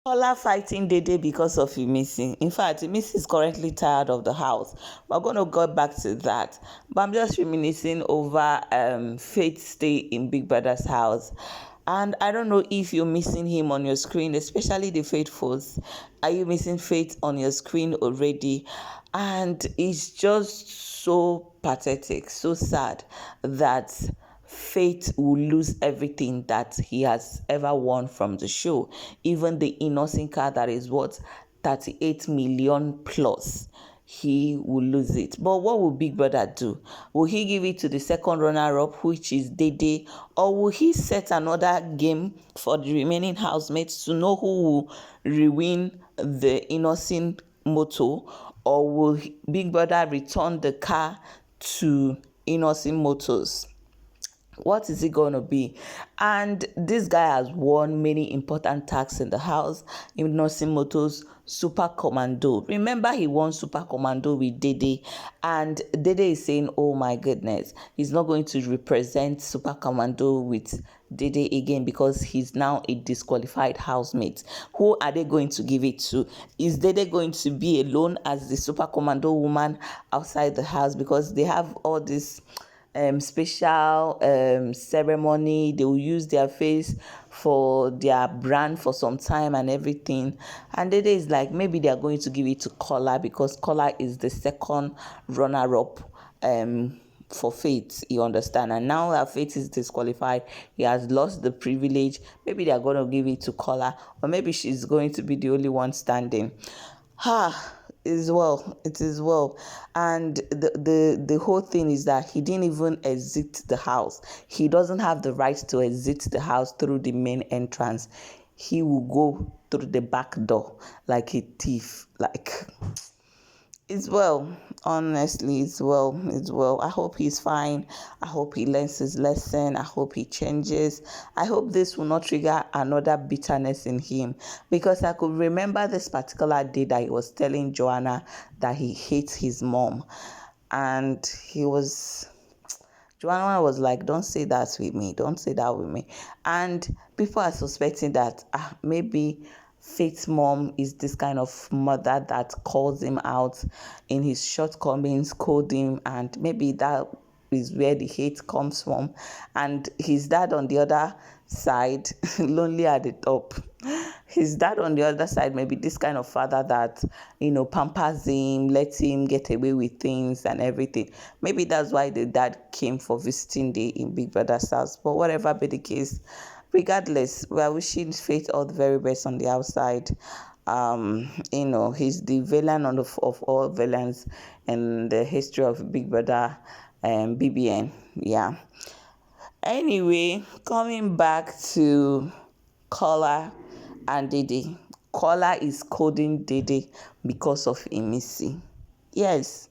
Kola fighting Dede because of Imisi. In fact, Imisi is currently tired of the house. We're going to go back to that. But I'm just reminiscing over Faith's stay in Big Brother's house. And I don't know if you're missing him on your screen, especially the faithfuls. Are you missing Faith on your screen already? And it's just so pathetic, so sad that Faith will lose everything that he has ever won from the show, even the Innoson car that is worth 38 million plus. He will lose it. But what will Big Brother do? Will he give it to the second runner-up, which is Dede, or will he set another game for the remaining housemates to know who will re-win the Innoson moto, or will Big Brother return the car to Innoson Motors? What is it going to be? And this guy has won many important tasks in the house, Innoson Motors Super Commando. Remember, he won Super Commando with Dede, and Dede is saying, oh my goodness, he's not going to represent Super Commando with Dede again because he's now a disqualified housemate. Who are they going to give it to? Is Dede going to be alone as the Super Commando woman outside the house? Because they have all this special ceremony. They will use their face for their brand for some time and everything. And Dede is like, maybe they are going to give it to Kola because Kola is the second runner-up for Faith, you understand. And now that Faith is disqualified, he has lost the privilege. Maybe they are going to give it to Kola, or maybe she's going to be the only one standing. It is well. And the whole thing is that he didn't even exit the house. He doesn't have the right to exit the house through the main entrance. He will go through the back door like a thief. Like, it's well. Honestly, it's well. I hope he's fine. I hope he learns his lesson. I hope he changes. I hope this will not trigger another bitterness in him, because I could remember this particular day that he was telling Joanna that he hates his mom, and Joanna was like, don't say that with me. Don't say that with me. And people are suspecting that maybe Faith's mom is this kind of mother that calls him out in his shortcomings, scold him, and maybe that is where the hate comes from. And his dad on the other side, lonely at the top. His dad on the other side may be this kind of father that, pampers him, lets him get away with things and everything. Maybe that's why the dad came for visiting day in Big Brother's house. But whatever be the case, regardless, we are wishing Faith all the very best on the outside. He's the villain of all villains in the history of Big Brother and BBN. Yeah. Anyway, coming back to Kola and Dede. Kola is coding Dede because of Imisi. Yes.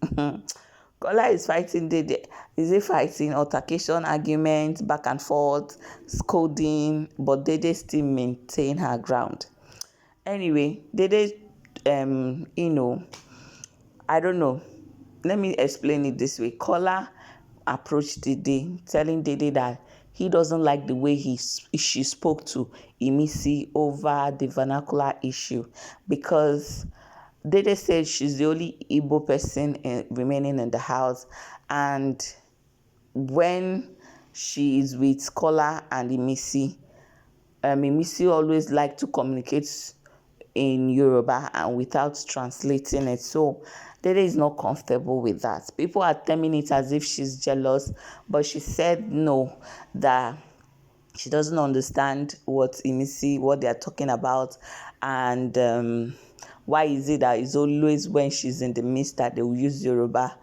Kola is fighting Dede. Is he fighting altercation, argument, back and forth, scolding, but Dede still maintain her ground. Anyway, Dede, I don't know. Let me explain it this way. Kola approached Dede, telling Dede that he doesn't like the way she spoke to Imisi over the vernacular issue, because Dede said she's the only Igbo person remaining in the house, and when she is with Kola and Imisi, Imisi always like to communicate in Yoruba and without translating it. So Dede is not comfortable with that. People are terming it as if she's jealous, but she said no, that she doesn't understand what they are talking about, and why is it that it's always when she's in the midst that they will use Yoruba.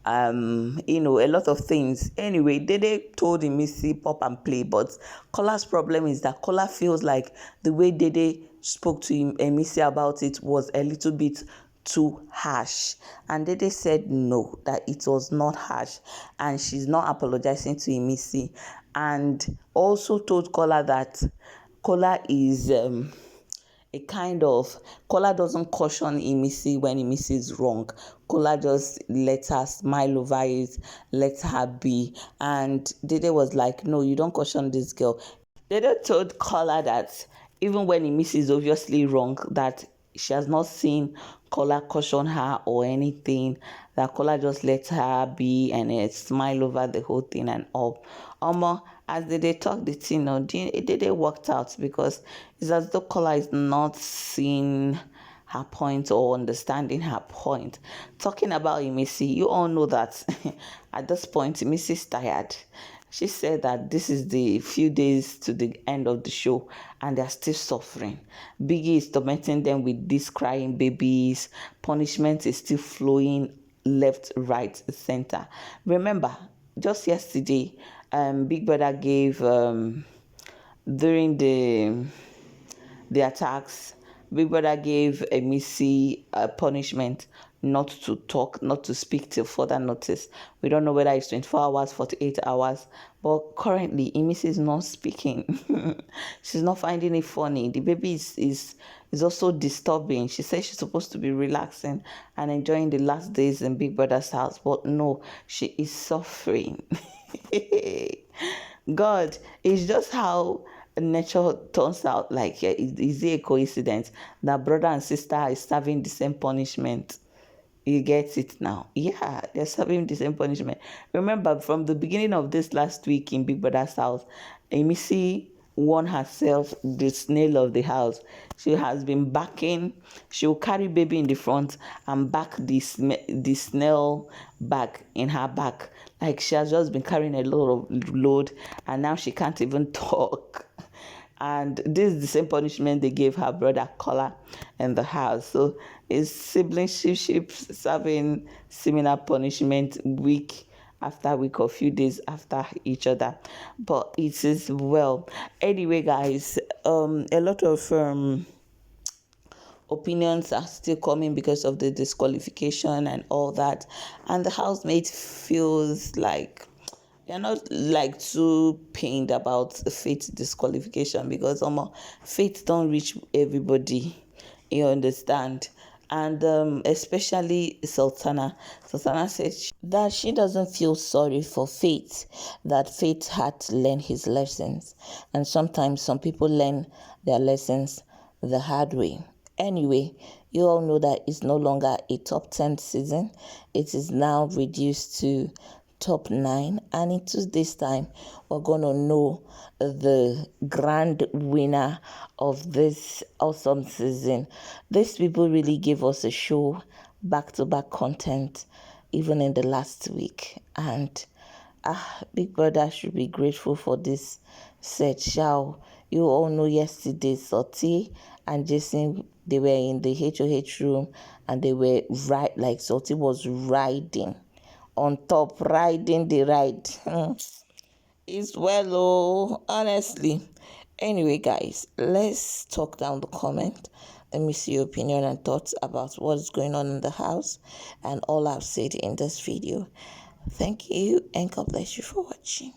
A lot of things. Anyway, Dede told Imisi pop and play, but Kola's problem is that Kola feels like the way Dede spoke to Imisi about it was a little bit too harsh, and Dede said no, that it was not harsh, and she's not apologizing to Imisi, and also told Kola that Kola is Kola doesn't caution Imisi when Imisi is wrong. Kola just let her smile over it, let her be. And Dede was like, no, you don't caution this girl. Dede told Kola that even when Miss is obviously wrong, that she has not seen Kola caution her or anything, that Kola just let her be and smile over the whole thing and all. As they talk the thing, they worked out, because it's as though Kola is not seeing her point or understanding her point. Talking about Missy, you all know that at this point, Missy's tired. She said that this is the few days to the end of the show and they're still suffering. Biggie is tormenting them with these crying babies. Punishment is still flowing left, right, center. Remember, just yesterday, Big Brother gave, during the attacks, Big Brother gave a Missy a punishment not to talk, not to speak till further notice. We don't know whether it's 24 hours, 48 hours, but currently, Missy is not speaking. She's not finding it funny. The baby is also disturbing. She says she's supposed to be relaxing and enjoying the last days in Big Brother's house, but no, she is suffering. God, it's just how nature turns out. Like, is it a coincidence that brother and sister is serving the same punishment? You get it now? Yeah, they're serving the same punishment. Remember, from the beginning of this last week in Big Brother's house, Missy won herself the snail of the house. She has been backing. She will carry baby in the front and back the snail bag in her back. Like, she has just been carrying a load, and now she can't even talk. And this is the same punishment they gave her brother Kola in the house. So it's siblingship serving similar punishment week after week or few days after each other. But it is well. Anyway, guys, a lot of opinions are still coming because of the disqualification and all that. And the housemate feels like they're not like too pained about Faith disqualification, because Faith don't reach everybody, you understand. And especially Sultana said that she doesn't feel sorry for Faith, that Faith had to learn his lessons, and sometimes some people learn their lessons the hard way. Anyway, you all know that it's no longer a top 10 season. It is now reduced to top 9, and in 2 days time we're gonna know the grand winner of this awesome season. These people really gave us a show, back-to-back content, even in the last week, and Big Brother should be grateful for this set. Shall you all know yesterday Salty and Jason, they were in the HOH room and they were like Salty was riding on top, riding the ride. It's well, honestly. Anyway, guys, let's talk down the comment. Let me see your opinion and thoughts about what's going on in the house and all I've said in this video. Thank you, and God bless you for watching.